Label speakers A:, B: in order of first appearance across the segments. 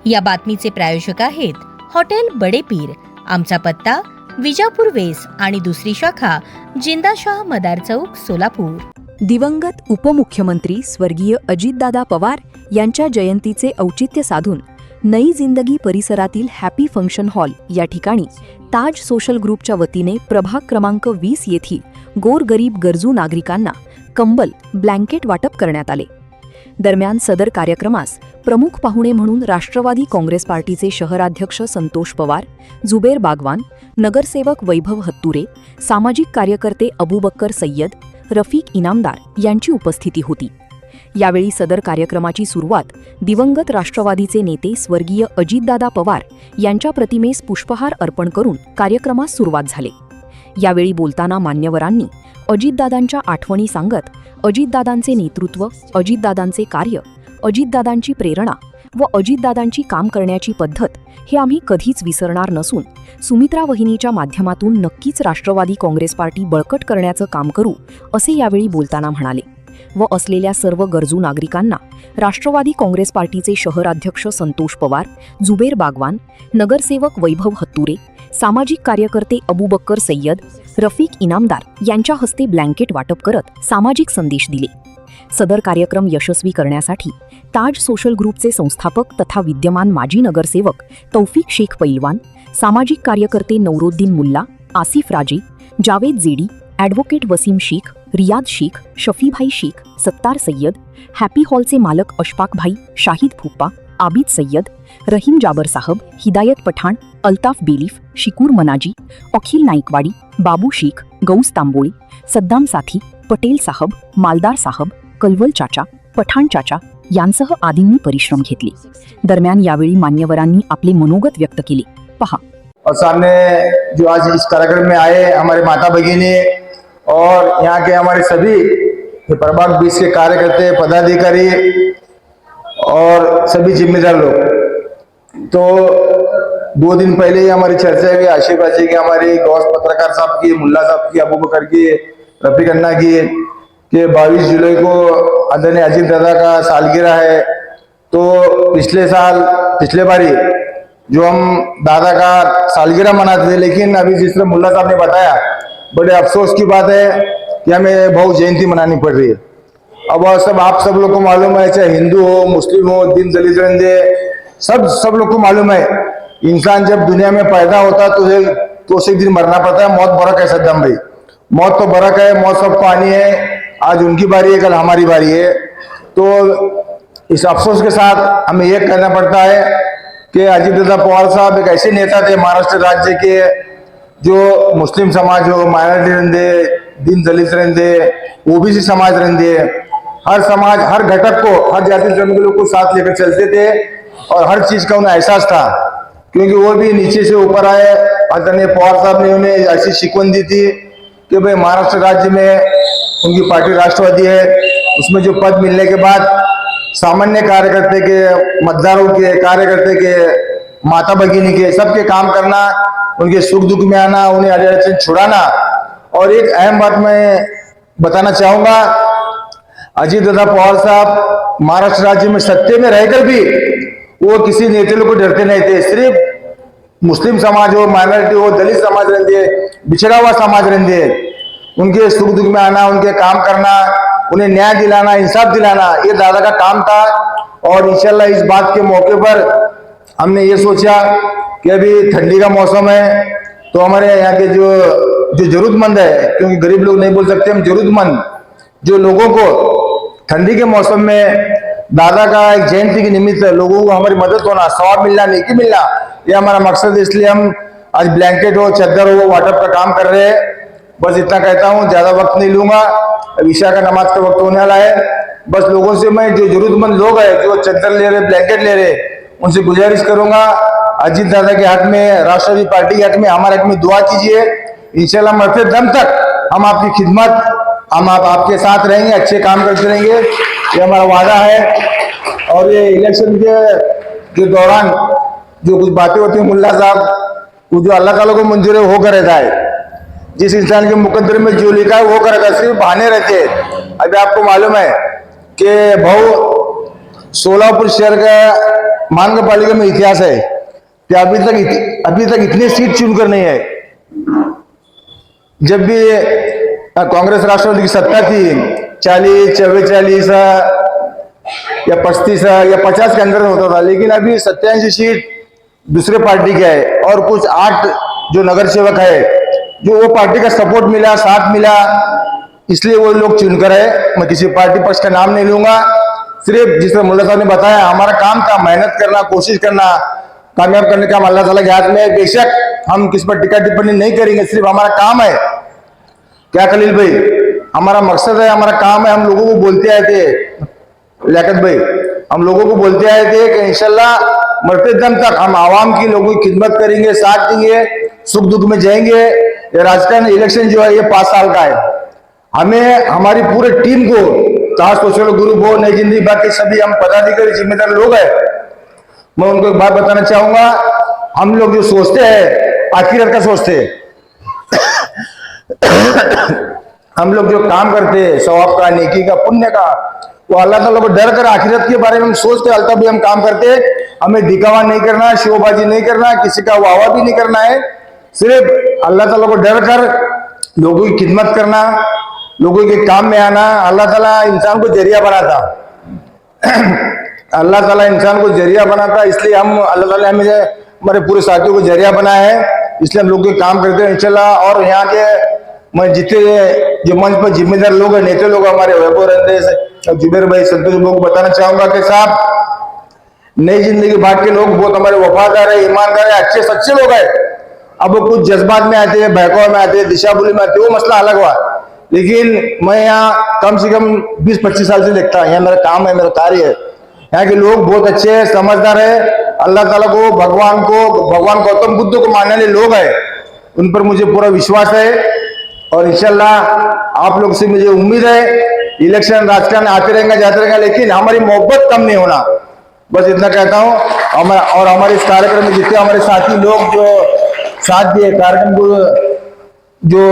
A: या बातमीचे प्रायोजक आहेत हॉटेल बडे पीर. आमचा पत्ता विजापूर वेस आणि दुसरी शाखा जिंदाशाह मदार चौक, सोलापूर.
B: दिवंगत उपमुख्यमंत्री स्वर्गीय अजितदादा पवार यांच्या जयंतीचे औचित्य साधून नई जिंदगी परिसरातील हॅपी फंक्शन हॉल या ठिकाणी ताज सोशल ग्रुपच्या वतीने प्रभाग क्रमांक 20 येथील गोरगरीब गरजू नागरिकांना कंबल, ब्लँकेट वाटप करण्यात आले. दरम्यान सदर कार्यक्रमास प्रमुख पाहुणे म्हणून राष्ट्रवादी काँग्रेस पार्टीचे शहराध्यक्ष संतोष पवार, जुबेर बागवान, नगरसेवक वैभव हत्तुरे, सामाजिक कार्यकर्ते अबूबक्कर सय्यद, रफिक इनामदार यांची उपस्थिती होती. यावेळी सदर कार्यक्रमाची सुरुवात दिवंगत राष्ट्रवादीचे नेते स्वर्गीय अजितदादा पवार यांच्या प्रतिमेस पुष्पहार अर्पण करून कार्यक्रमास सुरुवात झाली. यावेळी बोलताना मान्यवरांनी अजितदादांच्या आठवणी सांगत अजितदादांचे नेतृत्व, अजितदादांचे कार्य, अजितदादांची प्रेरणा व अजितदादांची काम करण्याची पद्धत हे आम्ही कधीच विसरणार नसून सुमित्रा वहिनीच्या माध्यमातून नक्कीच राष्ट्रवादी काँग्रेस पार्टी बळकट करण्याचं काम करू, असे यावेळी बोलताना म्हणाले. व असलेल्या सर्व गरजू नागरिकांना राष्ट्रवादी काँग्रेस पार्टीचे शहराध्यक्ष संतोष पवार, जुबेर बागवान, नगरसेवक वैभव हत्तुरे, सामाजिक कार्यकर्ते अबूबक्कर सय्यद, रफिक इनामदार यांच्या हस्ते ब्लँकेट वाटप करत सामाजिक संदेश दिले. सदर कार्यक्रम यशस्वी करण्यासाठी ताज सोशल ग्रुपचे संस्थापक तथा विद्यमान माजी नगरसेवक तौफिक शेख पैलवान, सामाजिक कार्यकर्ते नौरोद्दीन मुल्ला, आसिफ राजे, जावेद जेडी, ॲडव्होकेट वसीम शेख, रियाद शेख, शफीभाई शेख, सत्तार सय्यद, हॅपी हॉलचे मालक अशफाक भाई, शाहिद फुप्पा, आबिद सय्यद, रहीम जाबर साहब, हिदायत पठाण, अल्ताफ बेलीफ, शिकूर मनाजी, अखिल नाईकवाडी, बाबू शेख, गौस तांबोळी, सद्दाम साथी, पटेल साहब, मालदार साहब, कलवल चाचा, पठाण चाचा यांसह आदींनी परिश्रम घेतले. दरम्यान यावेळी मान्यवरांनी आपले मनोगत व्यक्त केले. पहा.
C: और सामने जो आज इस कार्यक्रम में आए हमारे माता भगिनी और यहाँ के हमारे सभी प्रभाग 20 के कार्यकर्ते, पदाधिकारी और सभी जिम्मेदार लोग, तो 2 दिन पहले ही हमारी चर्चा हुई आशिफ भाई की, हमारी गौस पत्रकार साहब की, मुल्ला साहब की, अबूबकर की, रफीक अन्ना की, कि 22 जुलाई को आदरणीय अजीत दादा का सालगिरह है. तो पिछले बारी जो हम दादा का सालगिरह मनाते थे, लेकिन अभी जिस तरह मुल्ला साहब ने बताया, बड़े अफसोस की बात है कि हमें भाऊ जयंती मनानी पड़ रही है. अब आप सब लोग को मालूम है, चाहे हिंदू हो, मुस्लिम हो, दीन दलित रंदे, सब लोग को मालूम है, इंसान जब दुनिया में पैदा होता तो उसे एक दिन मरना पड़ता है. मौत बरक है सद्दाम भाई, मौत तो बरक है, मौत सबको आनी है. आज उनकी बारी है, कल हमारी बारी है. तो इस अफसोस के साथ हमें यह कहना पड़ता है कि अजितदादा पवार साहब एक ऐसे नेता थे महाराष्ट्र राज्य के, जो मुस्लिम समाज हो, माइनॉरिटी रहंदे, दीन दलित रहंदे, ओबीसी समाज रहंदे, हर समाज, हर घटक को, हर जाति धर्म के लोग को साथ लेकर चलते थे और हर चीज का उन्हें एहसास था, क्योंकि वो भी नीचे से ऊपर आए. आदरणीय पवार साहब ने उन्हें ऐसी शिकवन दी थी कि भाई महाराष्ट्र राज्य में उनकी पार्टी राष्ट्रवादी है, उसमें जो पद मिलने के बाद सामान्य कार्यकर्ते के, मतदारों के, कार्यकर्ते के, माता भगिनी के, सबके काम करना, उनके सुख दुख में आना, उन्हें अड़चन छुड़ाना. और एक अहम बात मैं बताना चाहूंगा, अजितदादा पवार साहब महाराष्ट्र राज्य में सत्ते में रहकर भी वो किसी नेता लोग को डरते नहीं थे. सिर्फ मुस्लिम समाज हो, माइनॉरिटी हो, दलित समाज रहते, बिछड़ा हुआ समाज रहते, उनके सुख दुख में आना, उनके काम करना, उन्हें न्याय दिलाना, इंसाफ दिलाना, ये दादा का काम था. और इंशाल्लाह इस बात के मौके पर हमने ये सोचा कि अभी ठंडी का मौसम है, तो हमारे यहाँ के जो जरूरतमंद है, क्योंकि गरीब लोग नहीं बोल सकते, हम जरूरतमंद जो लोगों को ठंडी के मौसम में दादा का एक जयंती के निमित्त लोगों को हमारी मदद होना, सवाब मिलना, नेकी मिलना, ये हमारा मकसद है. इसलिए हम आज ब्लैंकेट हो, चादर हो, वाटप का काम कर रहे हैं. बस इतना कहता हूँ, ज्यादा वक्त नहीं लूंगा, ईशा का नमाज का वक्त होने वाला है. बस लोगों से मैं, जो जरूरतमंद लोग हैं, जो चादर ले रहे, ब्लैंकेट ले रहे, उनसे गुजारिश करूंगा, अजीत दादा के हक में, राष्ट्रवादी पार्टी के हक में, हमारे हक में दुआ कीजिए. इंशाल्लाह मरते दम तक हम आपकी खिदमत, हम आपके साथ रहेंगे, अच्छे काम करते रहेंगे, ये हमारा वादा है. और ये इलेक्शन के दौरान जो कुछ बातें होती है मुल्ला साहब, वो जो अल्लाह ताला को मंजूर है वो कर रहता है. जिस इंसान के मुकद्दर में जो लिखा है वो कर रहता है, सिर्फ बहाने रहते हैं. अभी आपको मालूम है कि भाऊ सोलापुर शहर का महानगर में इतिहास है कि अभी तक इतनी सीट चुनकर नहीं है। जब भी कांग्रेस राष्ट्रवादी की सत्ता थी 40, 44 या 35 या 50 के अंदर होता था, लेकिन अभी 87 सीट दूसरे पार्टी का है और कुछ 8 जो नगर सेवक है जो वो पार्टी का सपोर्ट मिला, साथ मिला, इसलिए वो लोग चुनकर है। मैं किसी पार्टी पक्ष का नाम नहीं लूंगा, सिर्फ जिस तरह मुल्ला साहब ने बताया हमारा काम था मेहनत करना, कोशिश करना, कामयाब करने का अल्लाह ताला के हाथ में है। बेशक हम किस पर टिक्का टिप्पणी नहीं करेंगे, सिर्फ हमारा काम है क्या खलील भाई, हमारा मकसद है, हमारा काम है। हम लोगों को बोलते आए थे लियाकत भाई, हम लोगों को बोलते आए थे कि इंशाल्लाह मरते दम तक हम आवाम की लोगों की खिदमत करेंगे, साथ देंगे, सुख दुख में जाएंगे। ये राजस्थान इलेक्शन जो है ये 5 साल का है। हमें हमारी पूरे टीम को, चाहे सोशल ग्रुप हो, नई जिंदगी, बाकी सभी हम पदाधिकारी जिम्मेदार लोग हैं। मैं उनको एक बात बताना चाहूंगा, हम लोग जो सोचते हैं आखिरत का सोचते हैं हम लोग जो काम करते हैं सवाब का, नेकी का, पुण्य का, वो अल्लाह ताला को डर कर आखिरत के बारे में हम सोच के अलता भी हम काम करते हैं। हमें दिखावा नहीं करना, शोबाजी नहीं करना, किसी का वाहवा भी नहीं करना है, सिर्फ अल्लाह ताला को डर कर लोगों की खिदमत करना, लोगों के काम में आना। अल्लाह ताला इंसान को जरिया बनाता अल्लाह ताला इंसान को जरिया बनाता, इसलिए हम अल्लाह ताला हमें हमारे पूरे साथियों को जरिया बनाया है, इसलिए हम लोग के काम करते हैं इंशाल्लाह। और यहाँ के मैं जितने जो मंच पर जिम्मेदार लोग हैं, नेता लोग हमारे वैभव रंदेश, जुबेर भाई, संतोष लोग बताना चाहूंगा कि साहब नई जिंदगी बांट के लोग बहुत हमारे वफादार है, ईमानदार है, अच्छे सच्चे लोग हैं। अब वो कुछ जज्बात में आते हैं, बहकाव में आते हैं, दिशाभूली में आते हैं, वो मसला अलग हुआ, लेकिन मैं यहाँ कम से कम 20-25 साल से देखता हूँ, यहाँ मेरा काम है, मेरा कार्य है। यहाँ के लोग बहुत अच्छे हैं, समझदार है, अल्लाह ताला को, भगवान गौतम बुद्ध को मानने वाले लोग हैं, उन पर मुझे पूरा विश्वास है। और इंशाल्लाह आप लोग से मुझे उम्मीद है, इलेक्शन राजकारण आते रहेगा, जाते रहेगा, लेकिन हमारी मोहब्बत कम नहीं होना, बस इतना कहता हूँ। और हमारे इस कार्यक्रम में जितने हमारे साथी लोग जो साथ दिए कार्यक्रम को जो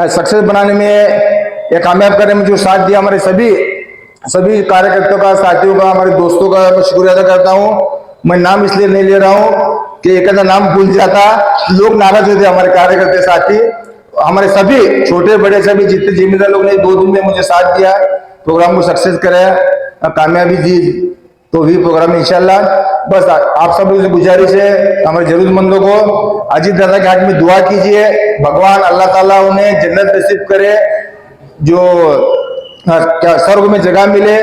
C: सक्सेस बनाने में या कामयाब करने में जो साथ दिया, हमारे सभी कार्यकर्ताओं का, साथियों का, हमारे दोस्तों का मैं शुक्रिया अदा करता हूँ। मैं नाम इसलिए नहीं ले रहा हूँ कि एक आधा नाम भूल जाता, लोग नाराज होते, हमारे कार्यकर्ता साथी, हमारे सभी छोटे बड़े सभी जितने जिम्मेदार लोग ने 2 दिन में मुझे साथ दिया, प्रोग्राम को सक्सेस कराया, कामयाबी दी तो भी प्रोग्राम में इंशाल्लाह। बस आप सब लोगों से गुजारिश है, हमारे जरूरतमंदों को अजीत दादा के हाथ में दुआ कीजिए, भगवान अल्लाह ताला उन्हें जन्नत नसीब करे, जो क्या स्वर्ग में जगह मिले,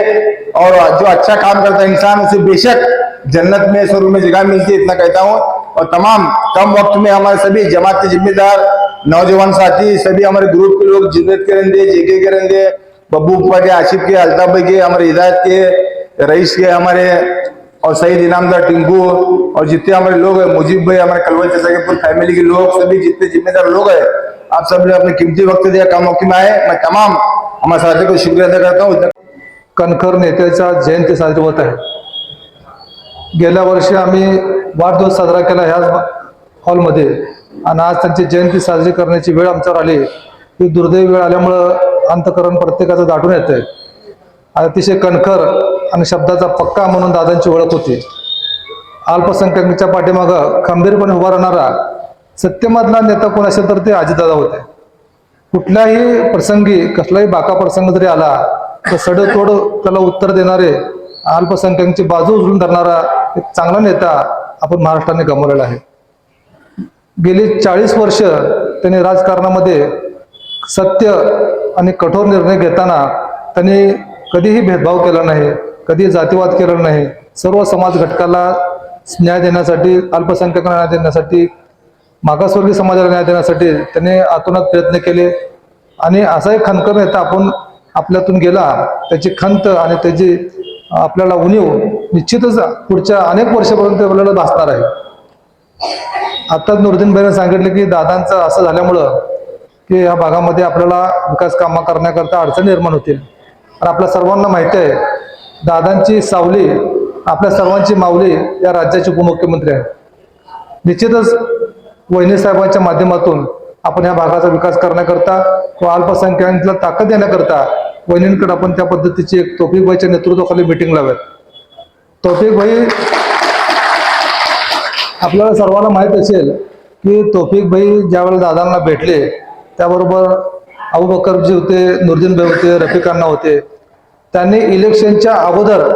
C: और जो अच्छा काम करता है इंसान उसे बेशक जन्नत में, स्वर्ग में जगह मिलती है, इतना कहता हूँ। और तमाम कम वक्त में हमारे सभी जमात के जिम्मेदार, नौजवान साथी, सभी हमारे ग्रुप के लोग, जुनेद करेंगे, जेके करेंगे, बब्बू उपा के, आशिफ के, अल्ताफ भाई के, हमारे हिदायत के, रईस के, हमारे और सईद इनामदार, टिंकू, और जितने हमारे लोग हैं, मुजीब भाई, हमारे कलवल चचा के पूरी फैमिली के लोग, सभी जितने जिम्मेदार लोग हैं, आप सब ने अपने कीमती वक्त दिया, कम वक्त में आए, मैं तमाम हमारे साथियों को शुक्रिया अदा करता हूँ।
D: कणखर नेत्याचा जयंती साजरी होत आहे। गेल्या वर्षी आम्ही वाढदिवस साजरा केला ह्याच हॉलमध्ये, आणि आज त्यांची जयंती साजरी करण्याची वेळ आमच्यावर आली। ही दुर्दैवी वेळ आल्यामुळं अंतकरण प्रत्येकाचं दाटून येतंय। अतिशय कणखर आणि शब्दाचा पक्का म्हणून दादांची ओळख होती। अल्पसंख्याकांच्या पाठीमागं खंबीरपणे उभा राहणारा सत्यमधला नेता कोण असेल तर ते अजितदादा होते। कुठल्याही प्रसंगी, कसलाही बाका प्रसंग जरी आला तर सडेतोड त्याला उत्तर देणारे, अल्पसंख्याकांची बाजू उचलून धरणारा एक चांगला नेता आपण महाराष्ट्राने गमावलेला आहे। गेली 40 वर्ष त्यांनी राजकारणामध्ये सत्य आणि कठोर निर्णय घेताना त्यांनी कधीही भेदभाव केला नाही, कधी जातीवाद केला नाही। सर्व समाज घटकाला न्याय देण्यासाठी, अल्पसंख्याकांना न्याय देण्यासाठी, मागासवर्गीय समाजाला न्याय देण्यासाठी त्यांनी आतोनात प्रयत्न केले। आणि असा एक खणकर नेता आपण आपल्यातून गेला, त्याची खंत आणि त्याची आपल्याला उणीव निश्चितच पुढच्या अनेक वर्षापर्यंत आपल्याला भासणार आहे। आताच नुरुद्दीन भाईने सांगितले की दादांचं असं झाल्यामुळं की या भागामध्ये आपल्याला विकास कामं करण्याकरता अडचणी निर्माण होतील। आणि आपल्या सर्वांना माहिती आहे, दादांची सावली, आपल्या सर्वांची माऊली या राज्याचे उपमुख्यमंत्री आहेत। निश्चितच वहिनी साहेबांच्या माध्यमातून आपण या भागाचा विकास करण्याकरता व अल्पसंख्याकांना ताकद देण्याकरता वहिनींकडे आपण त्या पद्धतीची एक तौफिक भाईच्या नेतृत्वाखाली मीटिंग लावूयात। तौफिक भाई, आपल्याला सर्वांना माहीत असेल की तौफिक भाई ज्यावेळेला दादांना भेटले त्याबरोबर अबूबकरजी होते, नुरदीन भाई होते, रफिक अण्णा होते. त्यांनी इलेक्शनच्या अगोदर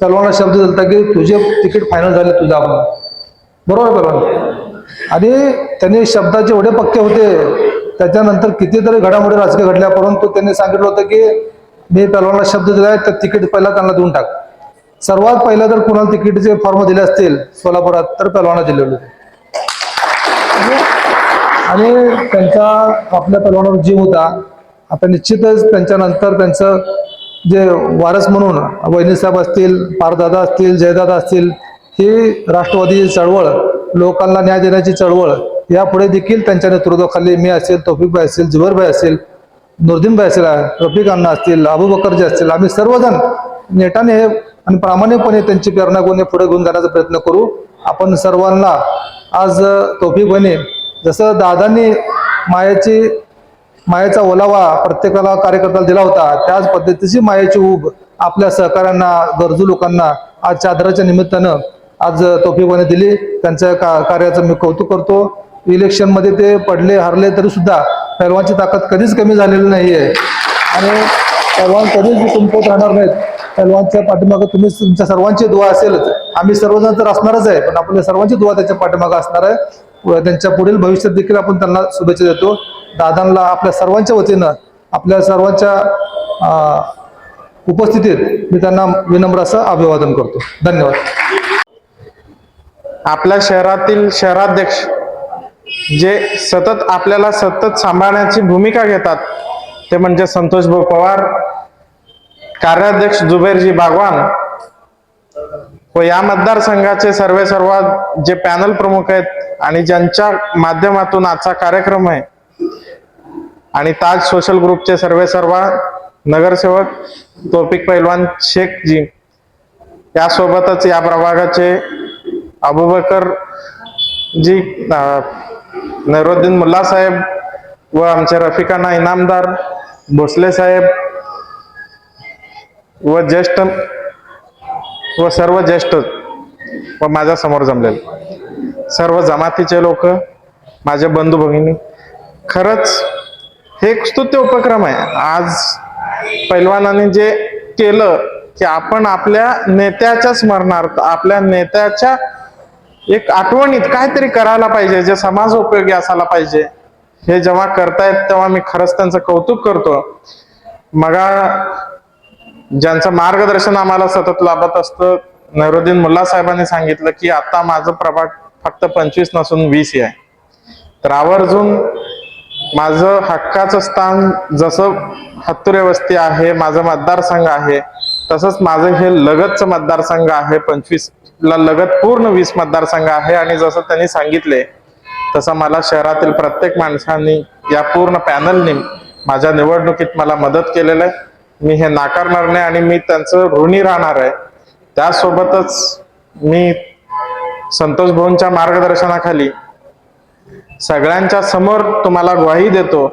D: पहलवानला शब्द दिला की तुझे तिकीट फायनल झाले तुझा आपण, बरोबर पहलवान. आणि त्यांनी शब्दाचे एवढे पक्के होते. त्याच्यानंतर कितीतरी घडामोडी राजकीय घडल्या, परंतु त्यांनी सांगितलं होतं की मी पहलवानला शब्द दिलाय तर तिकीट पहिला त्यांना देऊन टाक. सर्वात पहिला जर कुणाला तिकीटचे फॉर्म दिले असतील सोलापुरात तर पहलवानला दिले होते. आणि त्यांचा आपल्या पहलवानावर जीव होता. आता निश्चितच त्यांच्यानंतर त्यांचं जे वारस म्हणून वहिनीसाहेब असतील, पारदादा असतील, जयदादा असतील, ही राष्ट्रवादी चळवळ, लोकांना न्याय देण्याची चळवळ यापुढे देखील त्यांच्या नेतृत्वाखाली मी असेल, तौफिकभाई असेल, जुबेरभाई असेल, नुरदीनभाई असेल, रफिक अण्णा असतील, अबूबकरजी असतील, आम्ही सर्वजण नेटाने आणि प्रामाणिकपणे त्यांची प्रेरणा घेऊन पुढे घेऊन जाण्याचा प्रयत्न करू. आपण सर्वांना आज तौफिकभाईने जसं दादांनी मायेचा ओलावा प्रत्येकाला कार्यकर्त्याला दिला होता, त्याच पद्धतीची मायेची ऊब आपल्या सहकाऱ्यांना, गरजू लोकांना आज चादराच्या निमित्तानं आज तौफिकभाईने दिली. त्यांच्या कार्याचं मी कौतुक करतो. इलेक्शनमध्ये ते पडले हारले तरी सुद्धा पहलवानची ताकद कधीच कमी झालेली नाही आहे आणि पहलवान कधीच कमकुवत राहणार नाहीत. पहलवानच्या पाठीमागं तुमच्या सर्वांची दुआ असेलच. आम्ही सर्वजण तर असणारच आहे, पण आपल्या सर्वांची दुआ त्याच्या पाठीमागं असणार आहे. त्यांच्या पुढील भविष्यात देखील आपण त्यांना शुभेच्छा देतो. दादांना आपल्या सर्वांच्या वतीनं, आपल्या सर्वांच्या उपस्थितीत मी त्यांना विनम्र असं अभिवादन करतो. धन्यवाद.
E: आपल्या शहरातील शहराध्यक्ष जे आपल्याला सतत सांभाळण्याची भूमिका घेतात ते म्हणजे संतोष भाऊ पवार, कार्याध्यक्ष जुबेरजी बागवान व या मतदारसंघाचे सर्व जे पॅनल प्रमुख आहेत आणि ज्यांच्या माध्यमातून आजचा कार्यक्रम आहे, आणि ताज सोशल ग्रुपचे सर्व नगरसेवक तौफिक पैलवान शेख जी, यासोबतच या प्रभागाचे अबूबकर जी, नैरुद्दीन मुल्ला साहेब व आमचे रफिकाना इनामदार, भोसले साहेब व ज्येष्ठ व सर्व ज्येष्ठ व माझ्या समोर जमलेले सर्व जमातीचे लोक, माझे बंधू भगिनी, खरंच हे एक स्तुत्य उपक्रम आहे. आज पैलवानाने जे केलं की आपण आपल्या नेत्याच्या स्मरणार्थ, आपल्या नेत्याच्या एक आठवणीत काहीतरी करायला पाहिजे जे समाज उपयोगी असायला पाहिजे, हे जेव्हा करतायत तेव्हा मी खरंच त्यांचं कौतुक करतो. मगा ज्यांचं मार्गदर्शन आम्हाला सतत लाभत असतं, नैरुद्दीन मुल्ला साहेबांनी सांगितलं की आता माझं प्रभाग फक्त 25 नसून 20 आहे, तर आवर्जून माझं हक्काचं स्थान जसं हत्तुरे वस्ती आहे, माझं मतदारसंघ आहे, तसंच माझं हे लगतचं मतदारसंघ आहे. 25 ला लगत पूर्ण 20 मतदारसंघ आहे. आणि जसं त्यांनी सांगितले तसं मला शहरातील प्रत्येक माणसांनी, या पूर्ण पॅनलने माझ्या निवडणुकीत मला मदत केलेलं आहे. मी हे नाकारणार नाही आणि मी त्यांचं ऋणी राहणार आहे. त्यासोबतच मी संतोष भाऊंच्या मार्गदर्शनाखाली सगळ्यांच्या समोर तुम्हाला ग्वाही देतो,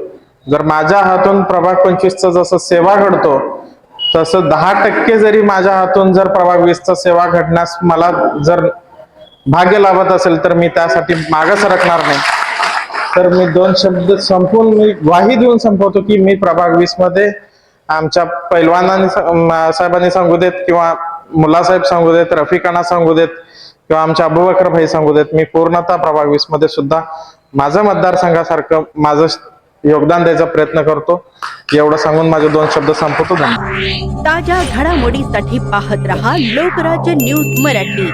E: जर माझ्या हातून प्रभाग 25चं जसं सेवा घडतो तसं 10% जरी माझ्या हातून जर प्रभाग 20चं सेवा घडण्यास मला जर भाग्य लाभत असेल तर मी त्यासाठी मागे सरकणार नाही. तर मी 2 शब्द संपून मी ग्वाही देऊन संपवतो की मी प्रभाग 20 मध्ये आमच्या पैलवानांनी साहेबांनी सांगू देत किंवा मुलासाहेब सांगू देत, रफिकाना सांगू देत किंवा आमच्या अबूबकर भाई सांगू देत, मी पूर्णतः प्रभाग 20 मध्ये सुद्धा माझं मतदारसंघासारखं माझं योगदान द्यायचा प्रयत्न करतो. एवढं सांगून माझे 2 शब्द संपवतो. धन्यवाद.
F: ताज्या घडामोडीसाठी पाहत रहा लोकराज्य न्यूज मराठी.